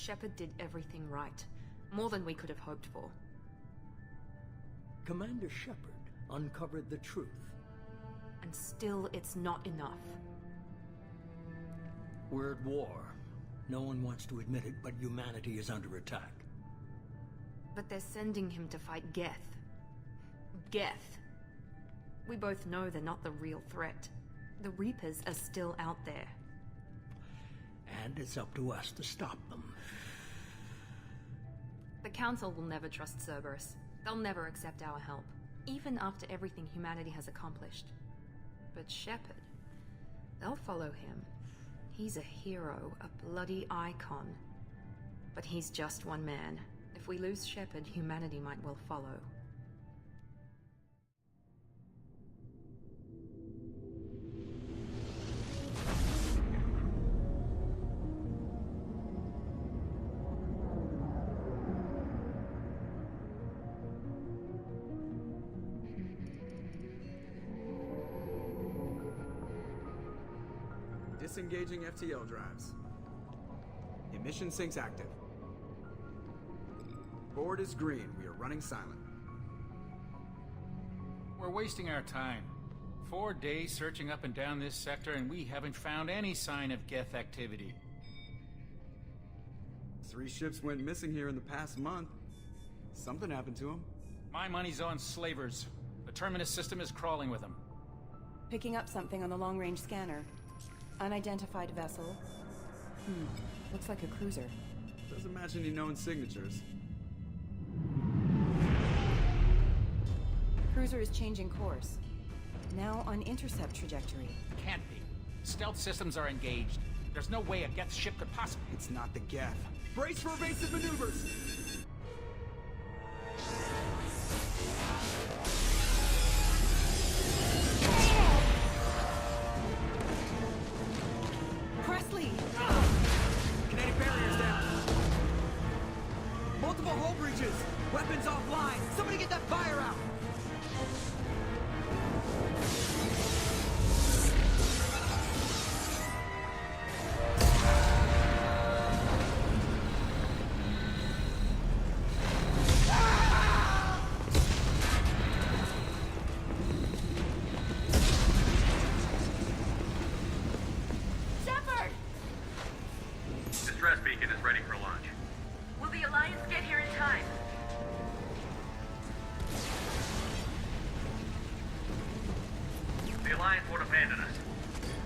Shepard did everything right. More than we could have hoped for. Commander Shepard uncovered the truth. And still, it's not enough. We're at war. No one wants to admit it, but humanity is under attack. But they're sending him to fight Geth. Geth. We both know they're not the real threat. The Reapers are still out there. And it's up to us to stop them. The Council will never trust Cerberus. They'll never accept our help, even after everything humanity has accomplished. But Shepard, they'll follow him. He's a hero, a bloody icon. But he's just one man. If we lose Shepard, humanity might well follow. Disengaging FTL drives. Emission sinks active. Board is green. We are running silent. We're wasting our time. 4 days searching up and down this sector, and we haven't found any sign of Geth activity. 3 ships went missing here in the past month. Something happened to them. My money's on slavers. The Terminus system is crawling with them. Picking up something on the long-range scanner. Unidentified vessel. Looks like a cruiser. Doesn't match any known signatures. Cruiser is changing course. Now on intercept trajectory. Can't be. Stealth systems are engaged. There's no way a Geth ship could possibly... It's not the Geth. Brace for evasive maneuvers! Kinetic barriers down. Multiple hull breaches. Weapons offline. Somebody get that fire out. Distress beacon is ready for launch. Will the Alliance get here in time? The Alliance won't abandon us.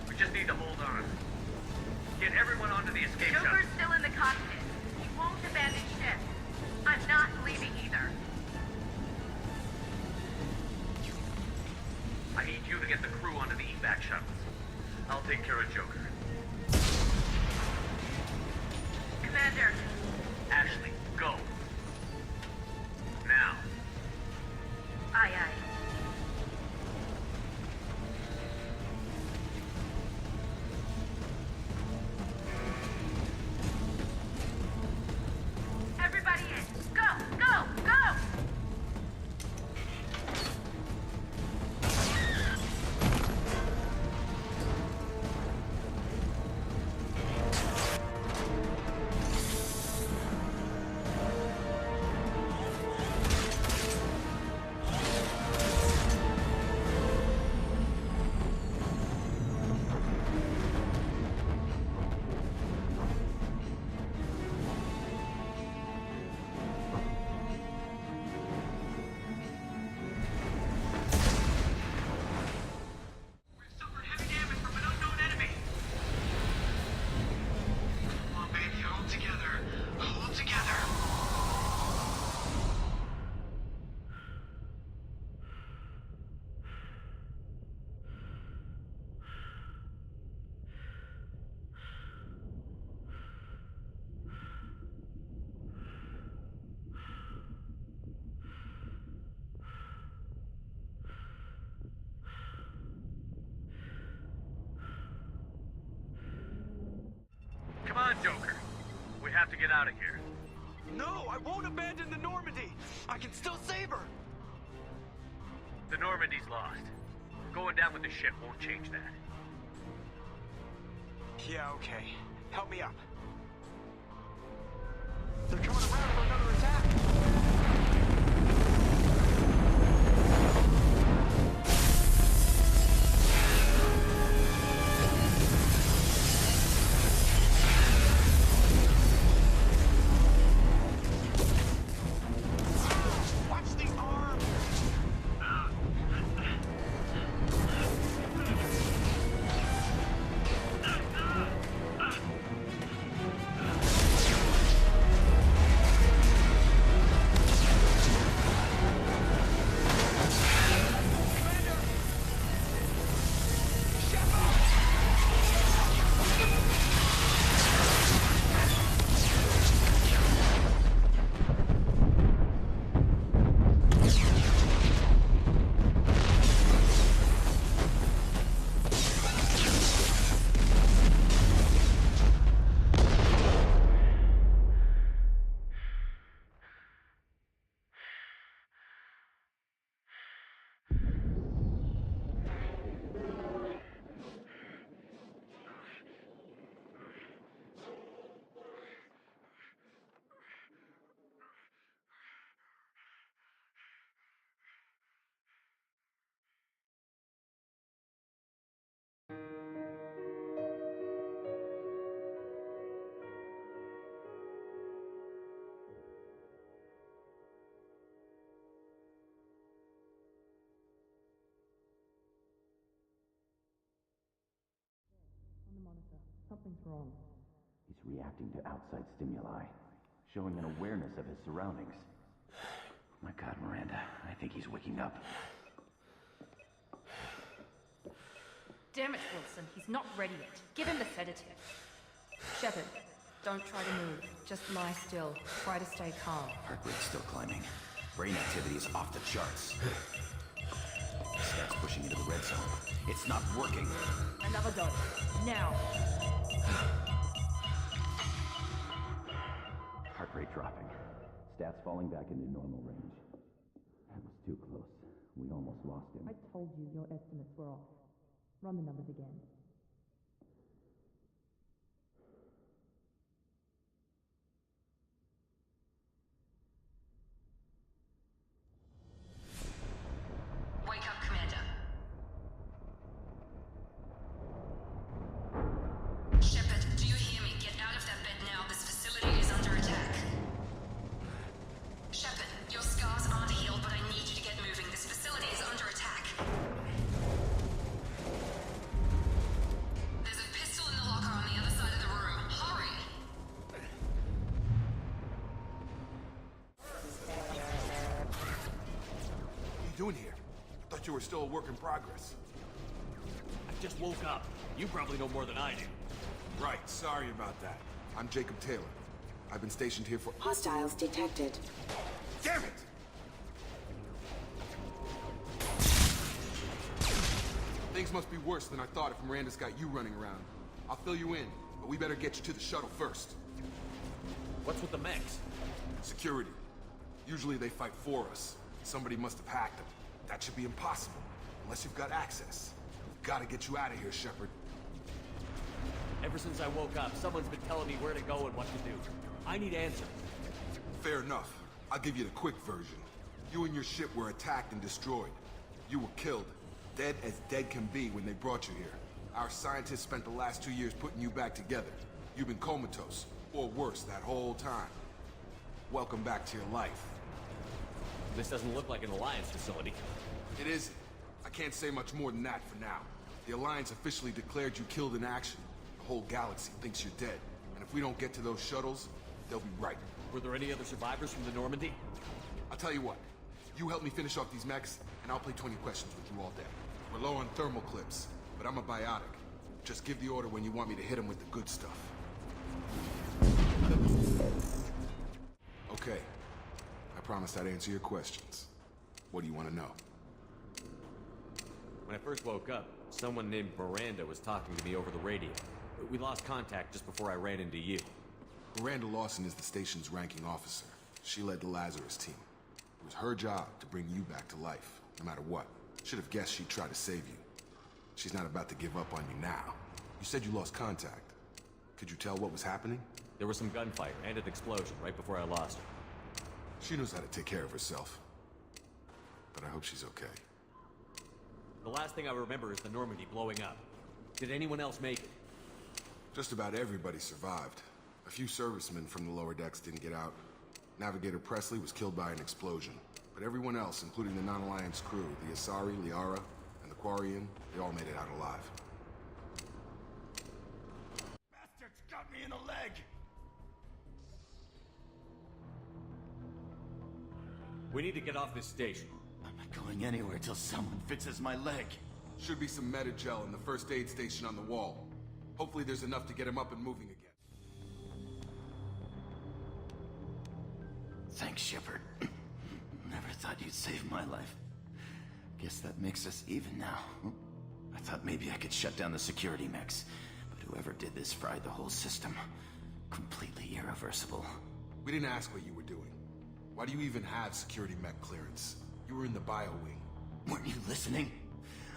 We just need to hold on. Get everyone onto the escape shuttle. Joker's still in the cockpit. He won't abandon ship. I'm not leaving either. I need you to get the crew onto the evac shuttles. I'll take care of Joker. Commander. Ashley, go. Now. Aye, aye. Everybody in. Go, go, go! Come on, Joker. We have to get out of here. No, I won't abandon the Normandy. I can still save her. The Normandy's lost. Going down with the ship won't change that. Yeah, okay. Help me up. They're coming around for another attack. Something's wrong. He's reacting to outside stimuli, showing an awareness of his surroundings. My God, Miranda, I think he's waking up. Damn it, Wilson. He's not ready yet. Give him the sedative. Shepard, don't try to move. Just lie still. Try to stay calm. Heart rate's still climbing. Brain activity is off the charts. Stats pushing into the red zone. It's not working. Another dose. Now. Heart rate dropping. Stats falling back into normal range. That was too close. We almost lost him. I told you your estimates were off. Run the numbers again. Wake up, Commander. Shepard, do you hear me? Get out of that bed now. This facility is under attack. Shepard, your scars aren't healed, but I need you to get moving. This facility is under attack. There's a pistol in the locker on the other side of the room. Hurry! What are you doing here? I thought you were still a work in progress. I just woke up. You probably know more than I do. Right, sorry about that. I'm Jacob Taylor. I've been stationed here for— Hostiles detected. Damn it! Things must be worse than I thought if Miranda's got you running around. I'll fill you in, but we better get you to the shuttle first. What's with the mechs? Security. Usually they fight for us. Somebody must have hacked them. That should be impossible, unless you've got access. We've got to get you out of here, Shepard. Ever since I woke up, someone's been telling me where to go and what to do. I need answers. Fair enough. I'll give you the quick version. You and your ship were attacked and destroyed. You were killed. Dead as dead can be when they brought you here. Our scientists spent the last 2 years putting you back together. You've been comatose, or worse, that whole time. Welcome back to your life. This doesn't look like an Alliance facility. It isn't. I can't say much more than that for now. The Alliance officially declared you killed in action. The whole galaxy thinks you're dead. And if we don't get to those shuttles, they'll be right. Were there any other survivors from the Normandy? I'll tell you what. You help me finish off these mechs, and I'll play 20 questions with you all day. We're low on thermal clips, but I'm a biotic. Just give the order when you want me to hit them with the good stuff. Okay. I promised I'd answer your questions. What do you want to know? When I first woke up, someone named Miranda was talking to me over the radio. We lost contact just before I ran into you. Miranda Lawson is the station's ranking officer. She led the Lazarus team. It was her job to bring you back to life, no matter what. Should have guessed she'd try to save you. She's not about to give up on you now. You said you lost contact. Could you tell what was happening? There was some gunfire and an explosion right before I lost her. She knows how to take care of herself. But I hope she's okay. The last thing I remember is the Normandy blowing up. Did anyone else make it? Just about everybody survived. A few servicemen from the lower decks didn't get out. Navigator Presley was killed by an explosion. But everyone else, including the non-Alliance crew, the Asari, Liara, and the Quarian, they all made it out alive. Bastards got me in the leg! We need to get off this station. I'm not going anywhere till someone fixes my leg. Should be some meta-gel in the first aid station on the wall. Hopefully there's enough to get him up and moving again. Thanks, Shepard. Never thought you'd save my life. Guess that makes us even now. I thought maybe I could shut down the security mechs, but whoever did this fried the whole system. Completely irreversible. We didn't ask what you were doing. Why do you even have security mech clearance? You were in the bio wing. Weren't you listening?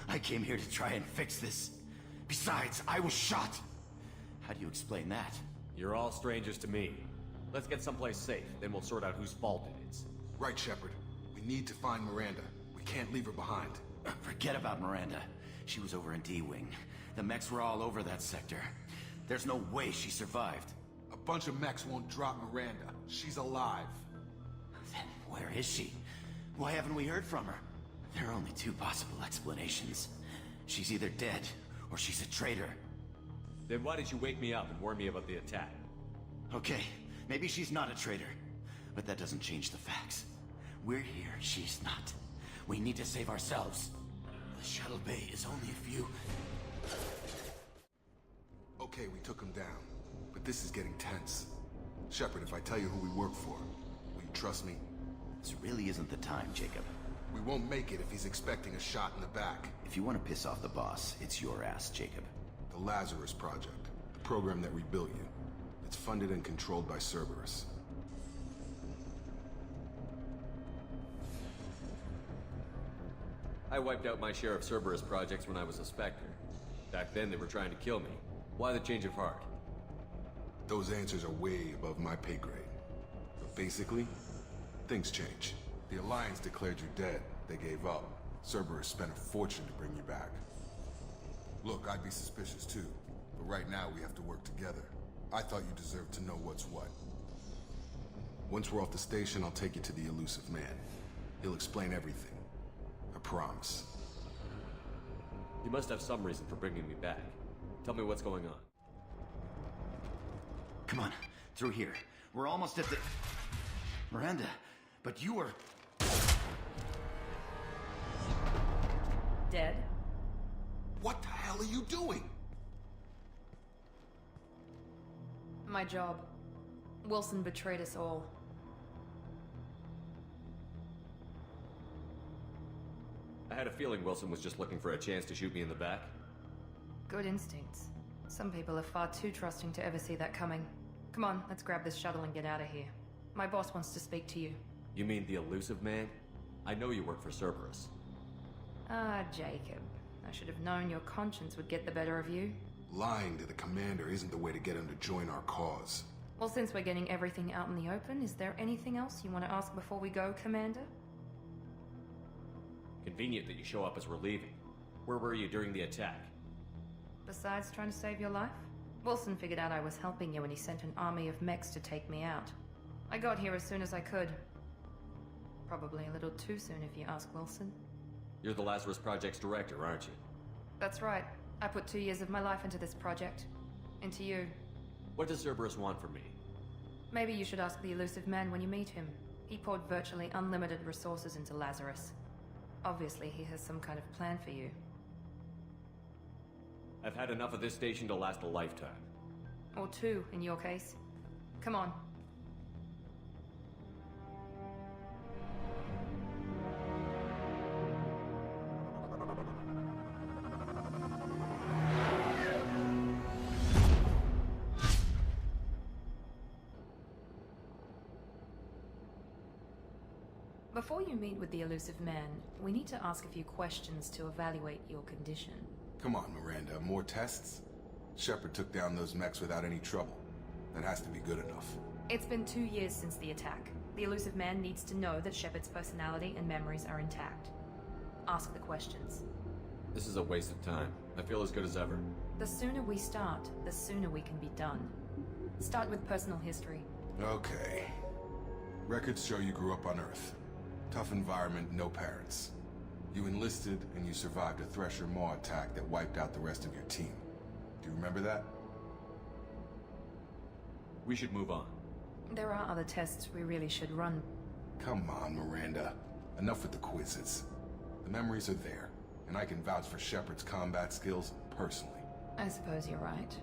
I came here to try and fix this. Besides, I was shot. How do you explain that? You're all strangers to me. Let's get someplace safe, then we'll sort out whose fault it is. Right, Shepard. We need to find Miranda. We can't leave her behind. Forget about Miranda. She was over in D-Wing. The mechs were all over that sector. There's no way she survived. A bunch of mechs won't drop Miranda. She's alive. Then where is she? Why haven't we heard from her? There are only two possible explanations. She's either dead, or she's a traitor. Then why did you wake me up and warn me about the attack? Okay, maybe she's not a traitor. But that doesn't change the facts. We're here, she's not. We need to save ourselves. The shuttle bay is only a few... Okay, we took him down. But this is getting tense. Shepard, if I tell you who we work for, will you trust me? This really isn't the time, Jacob. We won't make it if he's expecting a shot in the back. If you want to piss off the boss, it's your ass, Jacob. The Lazarus Project. The program that rebuilt you. It's funded and controlled by Cerberus. I wiped out my share of Cerberus projects when I was a Spectre. Back then, they were trying to kill me. Why the change of heart? Those answers are way above my pay grade. But basically, things change. The Alliance declared you dead. They gave up. Cerberus spent a fortune to bring you back. Look, I'd be suspicious too. But right now, we have to work together. I thought you deserved to know what's what. Once we're off the station, I'll take you to the elusive man. He'll explain everything. I promise. You must have some reason for bringing me back. Tell me what's going on. Come on, through here. We're almost at the... Miranda, but you were... Dead? What the hell are you doing? My job. Wilson betrayed us all. I had a feeling Wilson was just looking for a chance to shoot me in the back. Good instincts. Some people are far too trusting to ever see that coming. Come on, let's grab this shuttle and get out of here. My boss wants to speak to you. You mean the elusive man? I know you work for Cerberus. Ah, Jacob. I should have known your conscience would get the better of you. Lying to the commander isn't the way to get him to join our cause. Well, since we're getting everything out in the open, is there anything else you want to ask before we go, Commander? Convenient that you show up as we're leaving. Where were you during the attack? Besides trying to save your life? Wilson figured out I was helping you when he sent an army of mechs to take me out. I got here as soon as I could. Probably a little too soon if you ask Wilson. You're the Lazarus Project's director, aren't you? That's right. I put 2 years of my life into this project. Into you. What does Cerberus want from me? Maybe you should ask the elusive man when you meet him. He poured virtually unlimited resources into Lazarus. Obviously, he has some kind of plan for you. I've had enough of this station to last a lifetime. Or 2, in your case. Come on. Before you meet with the elusive man, we need to ask a few questions to evaluate your condition. Come on, Miranda. More tests? Shepard took down those mechs without any trouble. That has to be good enough. It's been 2 years since the attack. The elusive man needs to know that Shepard's personality and memories are intact. Ask the questions. This is a waste of time. I feel as good as ever. The sooner we start, the sooner we can be done. Start with personal history. Okay. Records show you grew up on Earth. Tough environment, no parents. You enlisted and you survived a Thresher Maw attack that wiped out the rest of your team. Do you remember that? We should move on. There are other tests we really should run. Come on, Miranda. Enough with the quizzes. The memories are there, and I can vouch for Shepard's combat skills personally. I suppose you're right.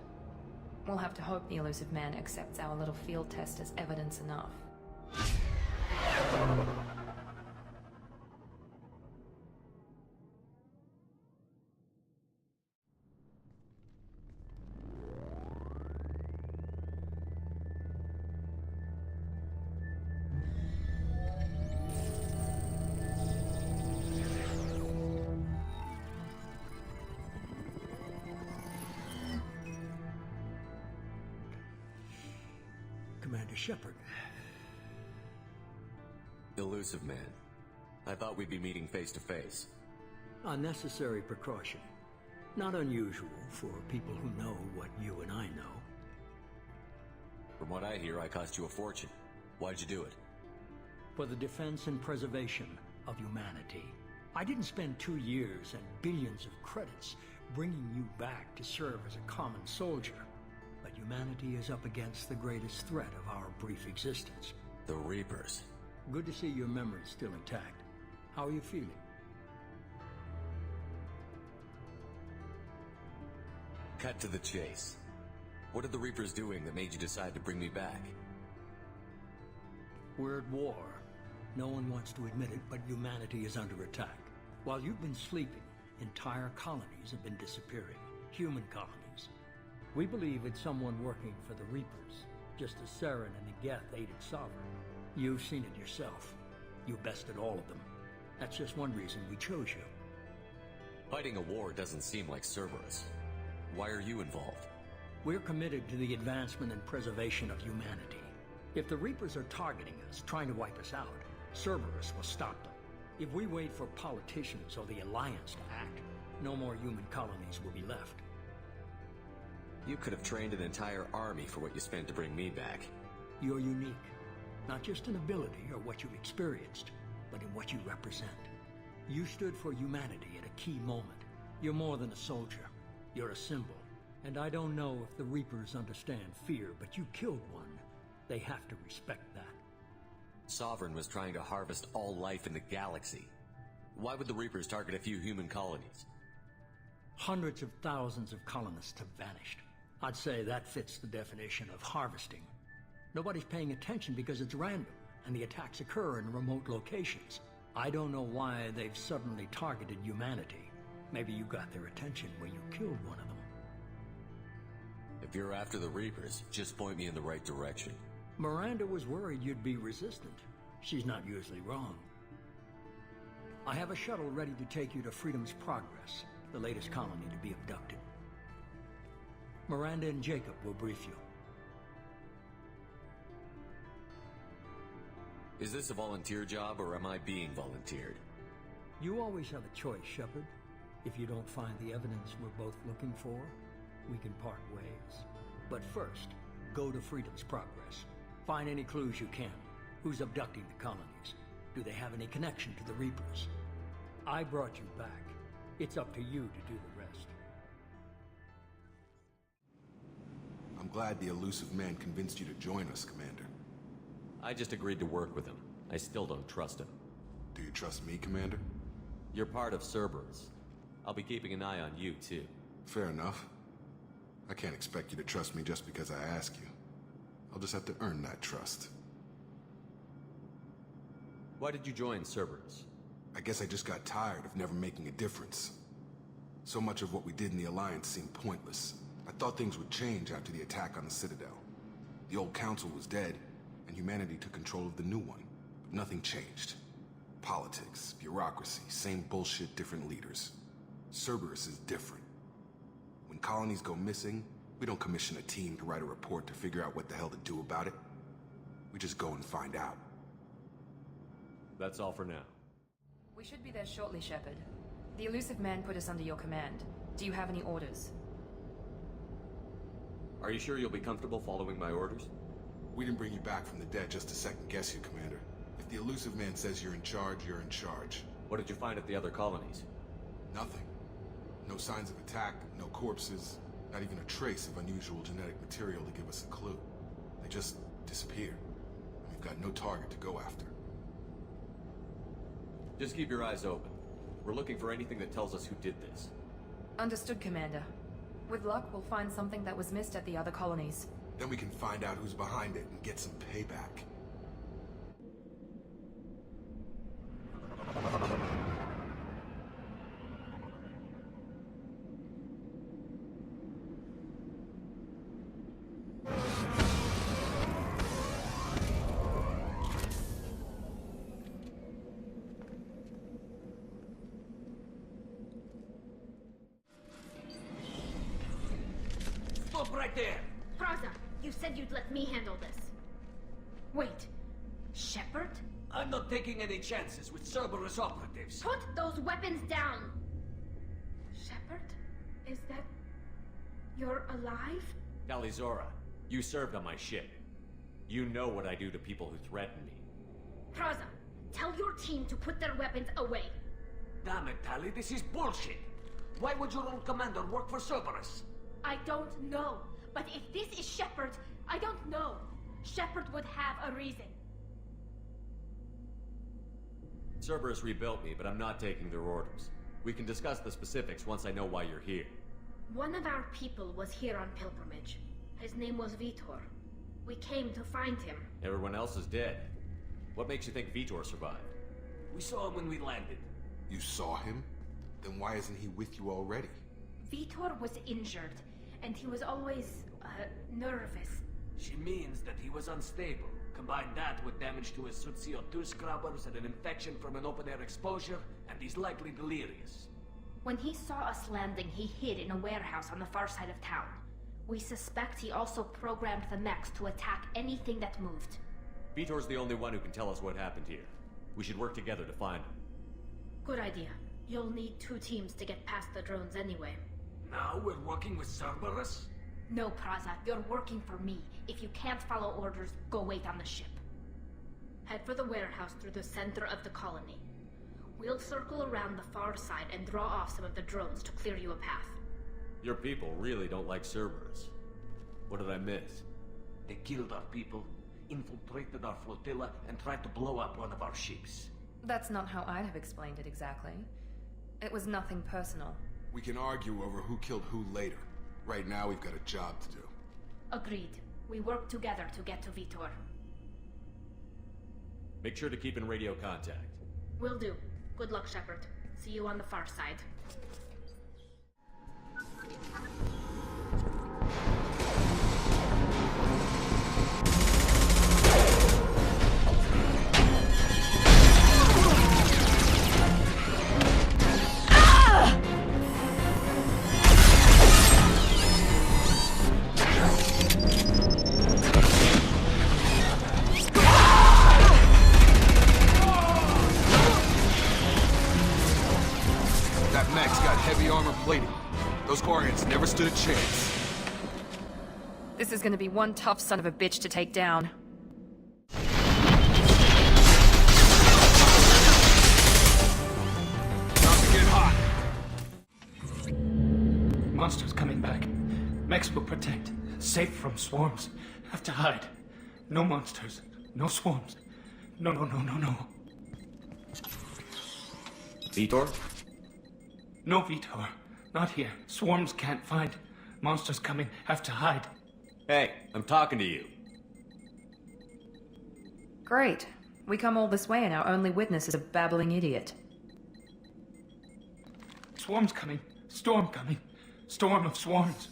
We'll have to hope the elusive man accepts our little field test as evidence enough. Commander Shepard. Elusive man. I thought we'd be meeting face to face. Unnecessary precaution. Not unusual for people who know what you and I know. From what I hear, I cost you a fortune. Why'd you do it? For the defense and preservation of humanity. I didn't spend 2 years and billions of credits bringing you back to serve as a common soldier. But humanity is up against the greatest threat of our brief existence. The Reapers. Good to see your memory's still intact. How are you feeling? Cut to the chase. What are the Reapers doing that made you decide to bring me back? We're at war. No one wants to admit it, but humanity is under attack. While you've been sleeping, entire colonies have been disappearing. Human colonies. We believe it's someone working for the Reapers, just as Saren and Negeth aided Sovereign. You've seen it yourself. You bested all of them. That's just one reason we chose you. Fighting a war doesn't seem like Cerberus. Why are you involved? We're committed to the advancement and preservation of humanity. If the Reapers are targeting us, trying to wipe us out, Cerberus will stop them. If we wait for politicians or the Alliance to act, no more human colonies will be left. You could have trained an entire army for what you spent to bring me back. You're unique. Not just in ability or what you've experienced, but in what you represent. You stood for humanity at a key moment. You're more than a soldier. You're a symbol. And I don't know if the Reapers understand fear, but you killed one. They have to respect that. Sovereign was trying to harvest all life in the galaxy. Why would the Reapers target a few human colonies? Hundreds of thousands of colonists have vanished. I'd say that fits the definition of harvesting. Nobody's paying attention because it's random, and the attacks occur in remote locations. I don't know why they've suddenly targeted humanity. Maybe you got their attention when you killed one of them. If you're after the Reapers, just point me in the right direction. Miranda was worried you'd be resistant. She's not usually wrong. I have a shuttle ready to take you to Freedom's Progress, the latest colony to be abducted. Miranda and Jacob will brief you. Is this a volunteer job, or am I being volunteered? You always have a choice, Shepard. If you don't find the evidence we're both looking for, we can part ways. But first, go to Freedom's Progress. Find any clues you can. Who's abducting the colonies? Do they have any connection to the Reapers? I brought you back. It's up to you to do the rest. I'm glad the elusive man convinced you to join us, Commander. I just agreed to work with him. I still don't trust him. Do you trust me, Commander? You're part of Cerberus. I'll be keeping an eye on you, too. Fair enough. I can't expect you to trust me just because I ask you. I'll just have to earn that trust. Why did you join Cerberus? I guess I just got tired of never making a difference. So much of what we did in the Alliance seemed pointless. I thought things would change after the attack on the Citadel. The old council was dead, and humanity took control of the new one. But nothing changed. Politics, bureaucracy, same bullshit, different leaders. Cerberus is different. When colonies go missing, We don't commission a team to write a report to figure out what the hell to do about it. We just go and find out. That's all for now. We should be there shortly, Shepard. The elusive man put us under your command. Do you have any orders? Are you sure you'll be comfortable following my orders? We didn't bring you back from the dead just to second guess you, Commander. If the elusive man says you're in charge, you're in charge. What did you find at the other colonies? Nothing. No signs of attack, no corpses, not even a trace of unusual genetic material to give us a clue. They just disappeared. We've got no target to go after. Just keep your eyes open. We're looking for anything that tells us who did this. Understood, Commander. With luck, we'll find something that was missed at the other colonies. Then we can find out who's behind it and get some payback. Stop right there! Praza, you said you'd let me handle this. Wait, Shepard? I'm not taking any chances with Cerberus operatives. Put those weapons down! Shepard? Is that... you're alive? Talizora, you served on my ship. You know what I do to people who threaten me. Praza, tell your team to put their weapons away. Damn it, Tali, this is bullshit. Why would your old commander work for Cerberus? I don't know. But if this is Shepard, I don't know. Shepard would have a reason. Cerberus rebuilt me, but I'm not taking their orders. We can discuss the specifics once I know why you're here. One of our people was here on pilgrimage. His name was Vitor. We came to find him. Everyone else is dead. What makes you think Vitor survived? We saw him when we landed. You saw him? Then why isn't he with you already? Vitor was injured, and he was always, nervous. She means that he was unstable. Combine that with damage to his suit CO2 scrubbers and an infection from an open-air exposure, and he's likely delirious. When he saw us landing, he hid in a warehouse on the far side of town. We suspect he also programmed the mechs to attack anything that moved. Vitor's the only one who can tell us what happened here. We should work together to find him. Good idea. You'll need 2 teams to get past the drones anyway. Now we're working with Cerberus? No, Praza, you're working for me. If you can't follow orders, go wait on the ship. Head for the warehouse through the center of the colony. We'll circle around the far side and draw off some of the drones to clear you a path. Your people really don't like Cerberus. What did I miss? They killed our people, infiltrated our flotilla, and tried to blow up one of our ships. That's not how I'd have explained it exactly. It was nothing personal. We can argue over who killed who later. Right now, we've got a job to do. Agreed. We work together to get to Vitor. Make sure to keep in radio contact. Will do. Good luck, Shepard. See you on the far side. That mech's got heavy armor plating. Those Guardians never stood a chance. This is gonna be one tough son of a bitch to take down. Time to get hot. Monsters coming back. Mechs will protect. Safe from swarms. Have to hide. No monsters. No swarms. No. Vitor? No, Vitor. Not here. Swarms can't find. Monsters coming. Have to hide. Hey, I'm talking to you. Great. We come all this way and our only witness is a babbling idiot. Swarms coming. Storm coming. Storm of swarms.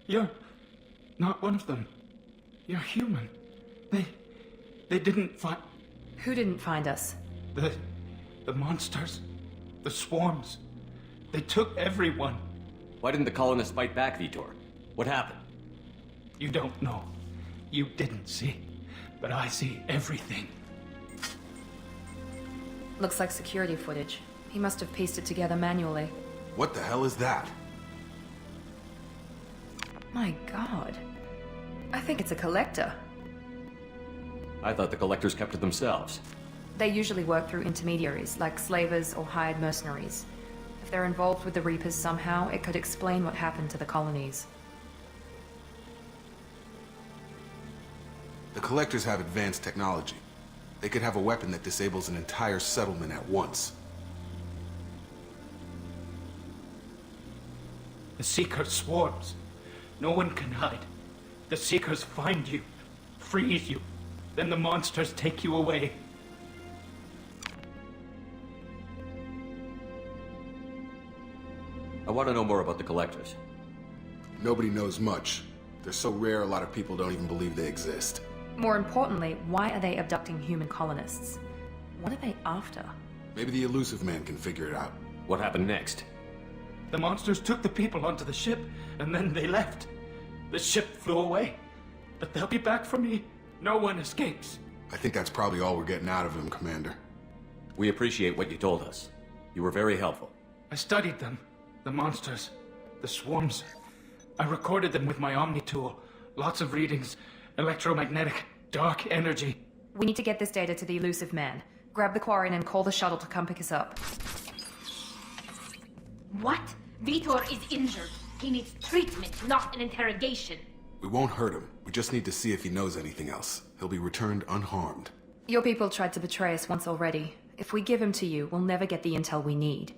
You're not one of them. You're human. They didn't find... Who didn't find us? The The monsters. The swarms. They took everyone. Why didn't the colonists fight back, Vitor? What happened? You don't know. You didn't see. But I see everything. Looks like security footage. He must have pieced it together manually. What the hell is that? My god. I think it's a collector. I thought the collectors kept to themselves. They usually work through intermediaries, like slavers or hired mercenaries. If they're involved with the Reapers somehow, it could explain what happened to the colonies. The collectors have advanced technology. They could have a weapon that disables an entire settlement at once. The Seeker swarms. No one can hide. The Seekers find you, freeze you, then the monsters take you away. I want to know more about the collectors. Nobody knows much. They're so rare, a lot of people don't even believe they exist. More importantly, why are they abducting human colonists? What are they after? Maybe the elusive man can figure it out. What happened next? The monsters took the people onto the ship, and then they left. The ship flew away. But they'll be back for me. No one escapes. I think that's probably all we're getting out of him, Commander. We appreciate what you told us. You were very helpful. I studied them. The monsters. The swarms. I recorded them with my Omni tool. Lots of readings. Electromagnetic. Dark energy. We need to get this data to the elusive man. Grab the Quarian and call the shuttle to come pick us up. What? Vitor is injured. He needs treatment, not an interrogation. We won't hurt him. We just need to see if he knows anything else. He'll be returned unharmed. Your people tried to betray us once already. If we give him to you, we'll never get the intel we need.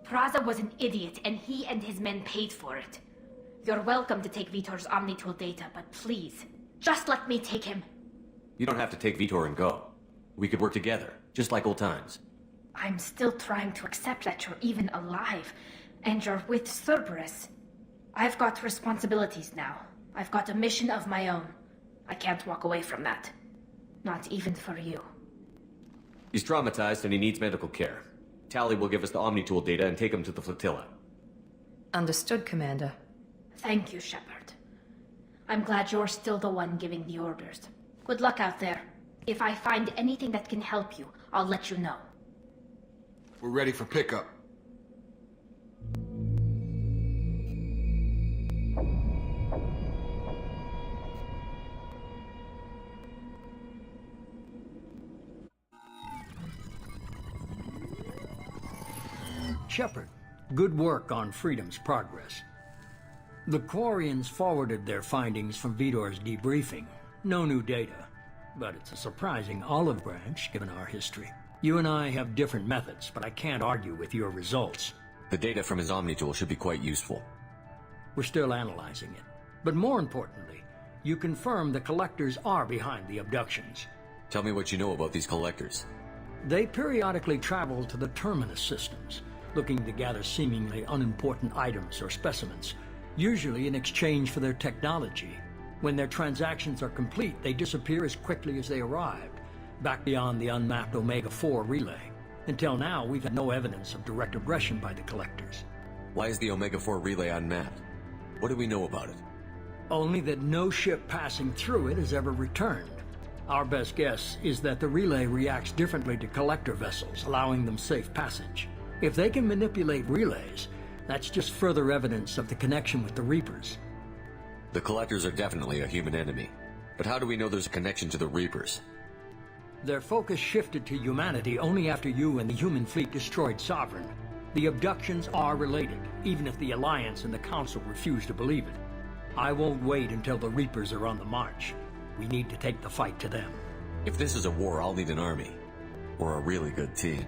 Praza was an idiot, and he and his men paid for it. You're welcome to take Vitor's Omnitool data, but please, just let me take him. You don't have to take Vitor and go. We could work together, just like old times. I'm still trying to accept that you're even alive, and you're with Cerberus. I've got responsibilities now. I've got a mission of my own. I can't walk away from that. Not even for you. He's traumatized and he needs medical care. Tally will give us the Omnitool data and take him to the flotilla. Understood, Commander. Thank you, Shepard. I'm glad you're still the one giving the orders. Good luck out there. If I find anything that can help you, I'll let you know. We're ready for pickup. Shepard, good work on Freedom's progress. The Quarians forwarded their findings from Vitor's debriefing. No new data, but it's a surprising olive branch given our history. You and I have different methods, but I can't argue with your results. The data from his Omnitool should be quite useful. We're still analyzing it. But more importantly, you confirm the collectors are behind the abductions. Tell me what you know about these collectors. They periodically travel to the Terminus systems, looking to gather seemingly unimportant items or specimens, usually in exchange for their technology. When their transactions are complete, they disappear as quickly as they arrived, back beyond the unmapped Omega-4 relay. Until now, we've had no evidence of direct aggression by the collectors. Why is the Omega-4 relay unmapped? What do we know about it? Only that no ship passing through it has ever returned. Our best guess is that the relay reacts differently to collector vessels, allowing them safe passage. If they can manipulate relays, that's just further evidence of the connection with the Reapers. The collectors are definitely a human enemy. But how do we know there's a connection to the Reapers? Their focus shifted to humanity only after you and the human fleet destroyed Sovereign. The abductions are related, even if the Alliance and the Council refuse to believe it. I won't wait until the Reapers are on the march. We need to take the fight to them. If this is a war, I'll need an army. Or a really good team.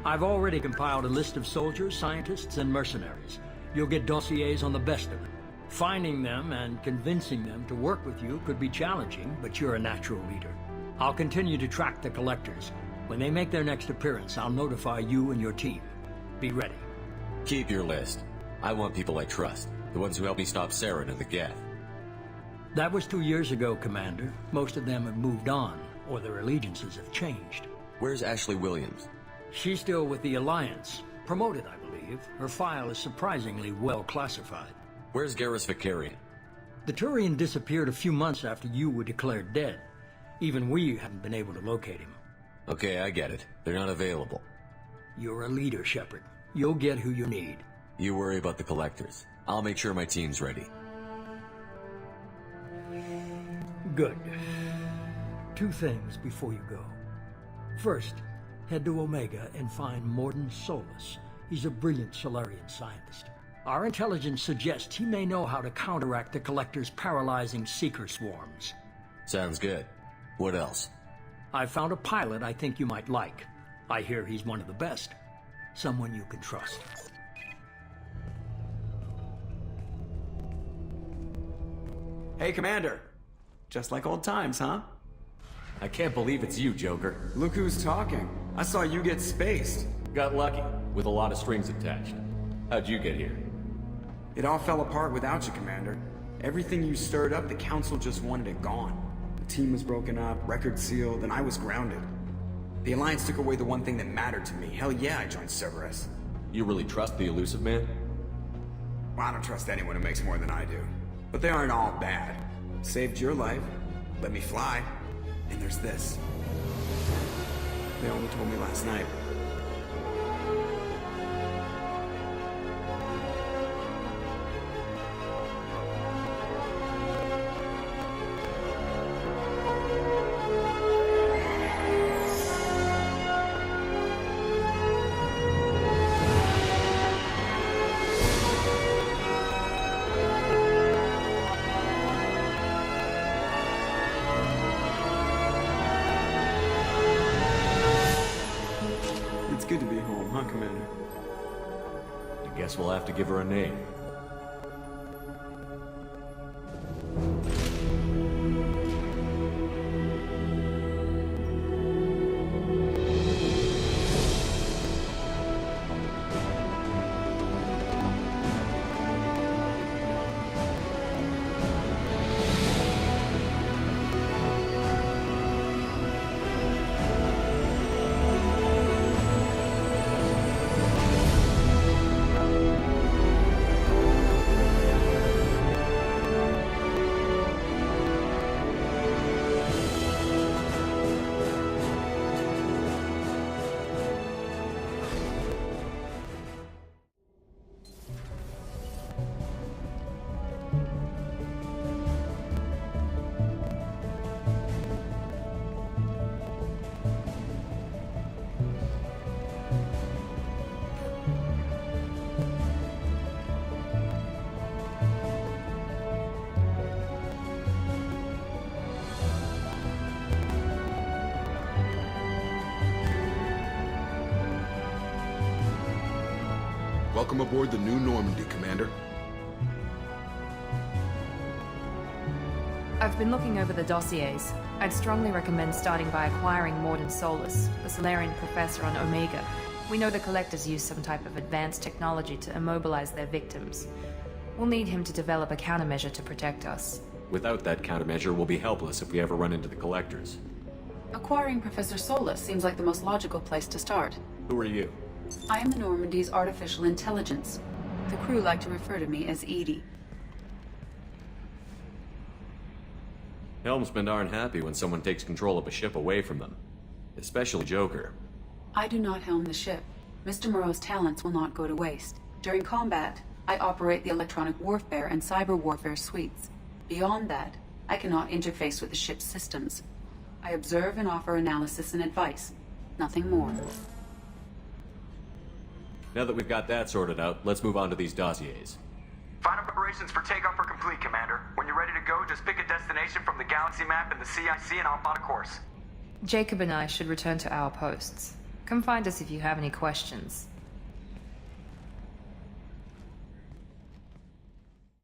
I've already compiled a list of soldiers, scientists, and mercenaries. You'll get dossiers on the best of them. Finding them and convincing them to work with you could be challenging, but you're a natural leader. I'll continue to track the collectors. When they make their next appearance, I'll notify you and your team. Be ready. Keep your list. I want people I trust. The ones who helped me stop Saren and the Geth. That was 2 years ago, Commander. Most of them have moved on, or their allegiances have changed. Where's Ashley Williams? She's still with the Alliance. Promoted, I believe. Her file is surprisingly well classified. Where's Garrus Vicarian? The Turian disappeared a few months after you were declared dead. Even we haven't been able to locate him. Okay, I get it. They're not available. You're a leader, Shepard. You'll get who you need. You worry about the Collectors. I'll make sure my team's ready. Good. 2 things before you go. First, head to Omega and find Mordin Solus. He's a brilliant Solarian scientist. Our intelligence suggests he may know how to counteract the Collector's paralyzing Seeker swarms. Sounds good. What else? I found a pilot I think you might like. I hear he's one of the best. Someone you can trust. Hey, Commander. Just like old times, huh? I can't believe it's you, Joker. Look who's talking. I saw you get spaced. Got lucky, with a lot of strings attached. How'd you get here? It all fell apart without you, Commander. Everything you stirred up, the Council just wanted it gone. The team was broken up, record sealed, and I was grounded. The Alliance took away the one thing that mattered to me. Hell yeah, I joined Cerberus. You really trust the Elusive Man? Well, I don't trust anyone who makes more than I do. But they aren't all bad. Saved your life, let me fly, and there's this. They only told me last night. Good to be home, huh, Commander? I guess we'll have to give her a name. Welcome aboard the new Normandy, Commander. I've been looking over the dossiers. I'd strongly recommend starting by acquiring Mordin Solus, the Solarian professor on Omega. We know the Collectors use some type of advanced technology to immobilize their victims. We'll need him to develop a countermeasure to protect us. Without that countermeasure, we'll be helpless if we ever run into the Collectors. Acquiring Professor Solus seems like the most logical place to start. Who are you? I am the Normandy's artificial intelligence. The crew like to refer to me as Edie. Helmsmen aren't happy when someone takes control of a ship away from them. Especially Joker. I do not helm the ship. Mr. Moreau's talents will not go to waste. During combat, I operate the electronic warfare and cyber warfare suites. Beyond that, I cannot interface with the ship's systems. I observe and offer analysis and advice. Nothing more. Now that we've got that sorted out, let's move on to these dossiers. Final preparations for takeoff are complete, Commander. When you're ready to go, just pick a destination from the galaxy map and the CIC and I'll plot a course. Jacob and I should return to our posts. Come find us if you have any questions.